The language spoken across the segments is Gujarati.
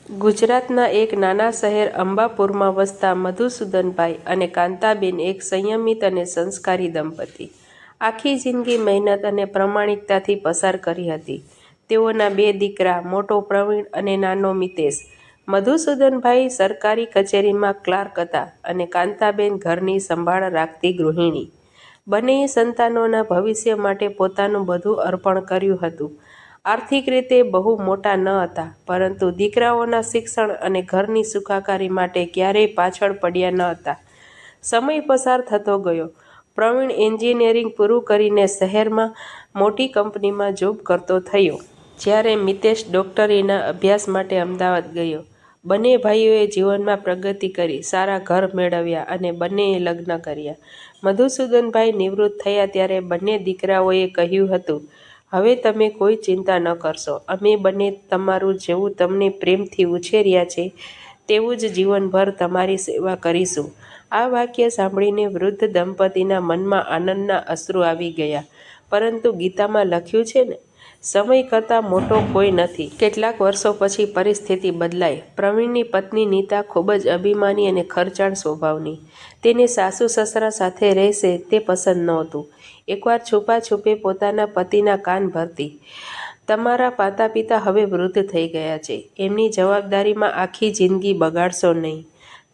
ગુજરાતના એક નાના શહેર અંબાપુરમાં વસતા મધુસૂદનભાઈ અને કાંતાબેન એક સંયમિત અને સંસ્કારી દંપતી આખી જિંદગી મહેનત અને પ્રમાણિકતાથી પસાર કરી હતી. તેઓના બે દીકરા, મોટો પ્રવીણ અને નાનો મિતેશ. મધુસૂદનભાઈ સરકારી કચેરીમાં ક્લાર્ક હતા અને કાંતાબેન ઘરની સંભાળ રાખતી ગૃહિણી. બંનેએ સંતાનોના ભવિષ્ય માટે પોતાનું બધું અર્પણ કર્યું હતું. આર્થિક રીતે બહુ મોટા ન હતા, પરંતુ દીકરાઓના શિક્ષણ અને ઘરની સુખાકારી માટે ક્યારેય પાછળ પડ્યા ન હતા. સમય પસાર થતો ગયો. પ્રવીણ એન્જિનિયરિંગ પૂરું કરીને શહેરમાં મોટી કંપનીમાં જોબ કરતો થયો, જ્યારે મિતેશ ડોક્ટરીના અભ્યાસ માટે અમદાવાદ ગયો. બંને ભાઈઓએ જીવનમાં પ્રગતિ કરી, સારા ઘર મેળવ્યા અને બંનેએ લગ્ન કર્યા. મધુસૂદનભાઈ નિવૃત્ત થયા ત્યારે બંને દીકરાઓએ કહ્યું હતું, હવે તમે કોઈ ચિંતા ન કરશો. અમે બંને તમારું જેવું તમને પ્રેમથી ઉછેર્યા છે તેવું જ જીવનભર તમારી સેવા કરીશું. આ વાક્ય સાંભળીને વૃદ્ધ દંપતીના મનમાં આનંદના અશ્રુ આવી ગયા. પરંતુ ગીતામાં લખ્યું છે ને, સમય કરતાં મોટો કોઈ નથી. કેટલાક વર્ષો પછી પરિસ્થિતિ બદલાઈ. પ્રવીણની પત્ની નીતા ખૂબ જ અભિમાની અને ખર્ચાળ સ્વભાવની. તેને સાસુ સસરા સાથે રહેશે તે પસંદ નહોતું. એકવાર છુપાછુપે પોતાના પતિના કાન ભરતી, તમારા માતા પિતા હવે વૃદ્ધ થઈ ગયા છે, એમની જવાબદારીમાં આખી જિંદગી બગાડશો નહીં.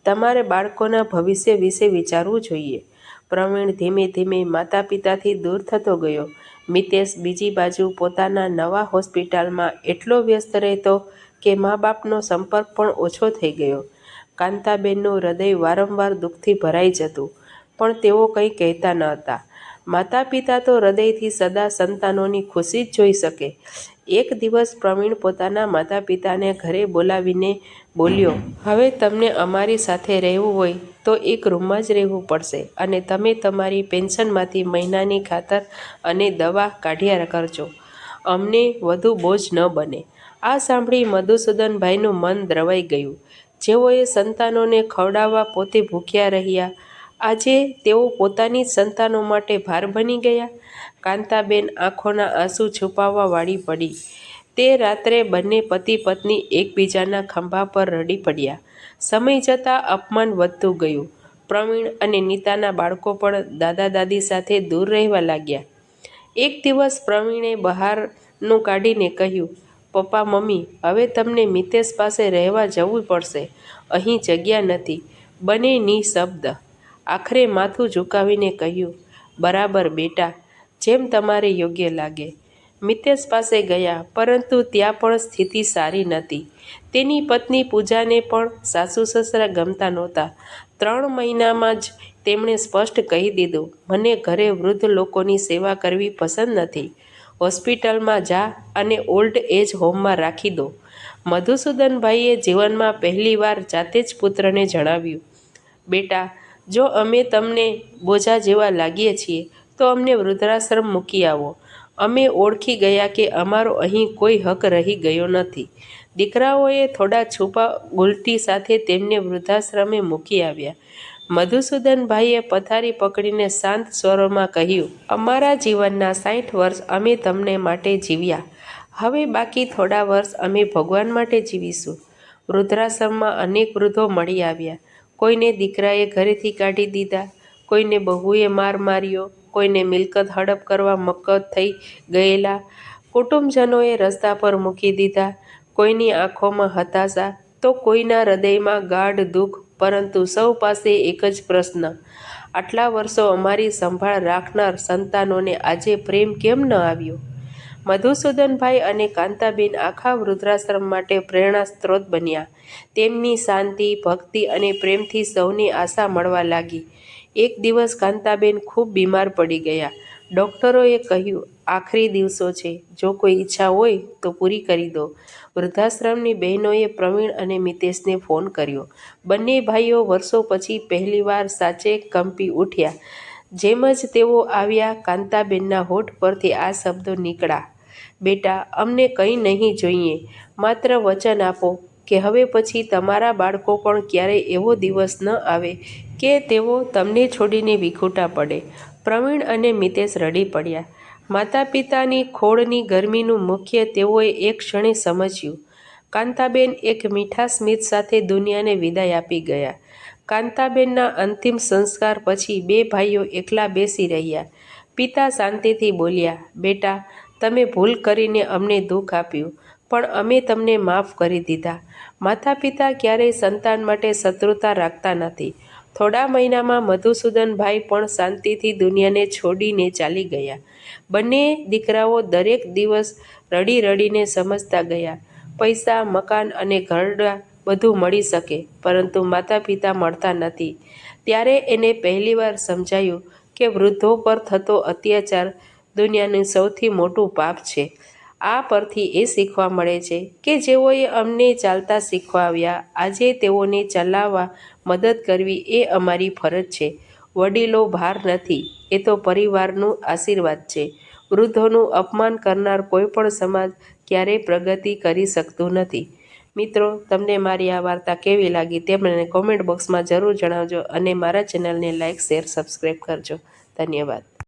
તમારે બાળકોના ભવિષ્ય વિશે વિચારવું જોઈએ. પ્રવીણ ધીમે ધીમે માતા પિતાથી દૂર થતો ગયો. મિતેશ બીજી બાજુ પોતાના નવા હોસ્પિટલમાં એટલો વ્યસ્ત રહેતો કે મા બાપનો સંપર્ક પણ ઓછો થઈ ગયો. કાંતાબેનનું હૃદય વારંવાર દુઃખથી ભરાઈ જતું, પણ તેઓ કંઈ કહેતા ન હતા. માતા પિતા તો હૃદયથી સદા સંતાનોની ખુશી જ જોઈ શકે. એક દિવસ પ્રવીણ પોતાના માતા પિતાને ઘરે બોલાવીને બોલ્યો, હવે તમને અમારી સાથે રહેવું હોય તો એક રૂમમાં જ રહેવું પડશે અને તમે તમારી પેન્શનમાંથી મહિનાની ખાતર અને દવા કાઢ્યા કરજો. અમને વધુ બોજ ન બને. આ સાંભળી મધુસૂદનભાઈનું મન દ્રવાઈ ગયું. જેઓએ સંતાનોને ખવડાવવા પોતે ભૂખ્યા રહ્યા, આજે તેઓ પોતાની જ સંતાનો માટે ભાર બની ગયા. કાંતાબેન આંખોના આંસુ છુપાવવા વાળી પડી. તે રાત્રે બંને પતિ પત્ની એકબીજાના ખંભા પર રડી પડ્યા. સમય જતાં અપમાન વધતું ગયું. પ્રવીણ અને નીતાના બાળકો પણ દાદા દાદી સાથે દૂર રહેવા લાગ્યા. એક દિવસ પ્રવીણે બહારનું કાઢીને કહ્યું, પપ્પા મમ્મી, હવે તમને મિતેશ પાસે રહેવા જવું પડશે, અહીં જગ્યા નથી. બંને નિઃશબ્દ. આખરે માથું ઝુકાવીને કહ્યું, બરાબર બેટા, જેમ તમારે યોગ્ય લાગે. મિતેશ પાસે ગયા, પરંતુ ત્યાં પણ સ્થિતિ સારી નહોતી. તેની પત્ની પૂજાને પણ સાસુ સસરા ગમતા નહોતા. 3 મહિનામાં જ તેમણે સ્પષ્ટ કહી દીધું, મને ઘરે વૃદ્ધ લોકોની સેવા કરવી પસંદ નથી. હોસ્પિટલમાં જા અને ઓલ્ડ એજ હોમમાં રાખી દો. મધુસૂદનભાઈએ જીવનમાં પહેલીવાર જાતે જ પુત્રને જણાવ્યું, બેટા, જો અમે તમને બોજા જેવા લાગીએ છીએ તો અમને વૃદ્ધાશ્રમ મૂકી આવો. અમે ઓળખી ગયા કે અમારો અહીં કોઈ હક રહી ગયો નથી. દીકરાઓએ થોડા છુપા ગુલટી સાથે તેમને વૃદ્ધાશ્રમે મૂકી આવ્યા. મધુસૂદનભાઈએ પથારી પકડીને શાંત સ્વરોમાં કહ્યું, અમારા જીવનના 60 વર્ષ અમે તમને માટે જીવ્યા. હવે બાકી થોડા વર્ષ અમે ભગવાન માટે જીવીશું. વૃદ્ધાશ્રમમાં અનેક વૃદ્ધો મળી આવ્યા. કોઈને દીકરાએ ઘરેથી કાઢી દીધા, કોઈને બહુએ માર માર્યો, કોઈને મિલકત હડપ કરવા મક્કમ થઈ ગયેલા કુટુંબજનોએ રસ્તા પર મૂકી દીધા. કોઈની આંખોમાં હતાશા તો કોઈના હૃદયમાં ગાઢ દુઃખ, પરંતુ સૌ પાસે એક જ પ્રશ્ન, આટલા વર્ષો અમારી સંભાળ રાખનાર સંતાનોને આજે પ્રેમ કેમ ન આવ્યો? મધુસૂદનભાઈ અને કાંતાબેન આખા વૃદ્ધાશ્રમ માટે પ્રેરણા સ્ત્રોત બન્યા. તેમની શાંતિ, ભક્તિ અને પ્રેમથી સૌને આશા મળવા લાગી. એક દિવસ કાંતાબેન ખૂબ બીમાર પડી ગયા. ડૉક્ટરોએ કહ્યું, આખરી દિવસો છે, જો કોઈ ઈચ્છા હોય તો પૂરી કરી દો. વૃદ્ધાશ્રમની બહેનોએ પ્રવીણ અને મિતેશને ફોન કર્યો. બંને ભાઈઓ વર્ષો પછી પહેલીવાર સાચે કંપી ઉઠ્યા. જેમ જ તેઓ આવ્યા, કાંતાબેનના હોઠ પરથી આ શબ્દો નીકળ્યા, બેટા, અમને કંઈ નહીં જોઈએ. માત્ર વચન આપો કે હવે પછી તમારા બાળકો પણ ક્યારેય એવો દિવસ ન આવે કે તેઓ તમને છોડીને વિખૂટા પડે. પ્રવીણ અને મિતેશ રડી પડ્યા. માતા પિતાની ખોળની ગરમીનું મુખ્ય તેઓએ એક ક્ષણે સમજ્યું. કાંતાબેન એક મીઠા સ્મિત સાથે દુનિયાને વિદાય આપી ગયા. કાંતાબેનના અંતિમ સંસ્કાર પછી બે ભાઈઓ એકલા બેસી રહ્યા. પિતા શાંતિથી બોલ્યા, બેટા, તમે ભૂલ કરીને અમને દુઃખ આપ્યું, પણ અમે તમને માફ કરી દીધા. માતા પિતા ક્યારેય સંતાન માટે શત્રુતા રાખતા નથી. થોડા મહિનામાં મધુસૂદનભાઈ પણ શાંતિથી દુનિયાને છોડીને ચાલી ગયા. બંને દીકરાઓ દરેક દિવસ રડી રડીને સમજતા ગયા, પૈસા, મકાન અને ઘરડા બધું મળી શકે, પરંતુ માતા પિતા મળતા નથી. ત્યારે એને પહેલીવાર સમજાયું કે વૃદ્ધો પર થતો અત્યાચાર દુનિયાનું સૌથી મોટું પાપ છે. આ પરથી એ શીખવા મળે છે કે જેઓએ અમને ચાલતા શીખવાવ્યા, આજે તેઓને ચલાવવા મદદ કરવી એ અમારી ફરજ છે. વડીલો ભાર નથી, એ તો પરિવારનું આશીર્વાદ છે. વૃદ્ધોનું અપમાન કરનાર કોઈ પણ સમાજ ક્યારેય પ્રગતિ કરી શકતું નથી. મિત્રો, તમને મારી આ વાર્તા કેવી લાગી તે મને કોમેન્ટ બોક્સમાં જરૂર જણાવજો અને મારા ચેનલને લાઇક, શેર, સબસ્ક્રાઈબ કરજો. ધન્યવાદ.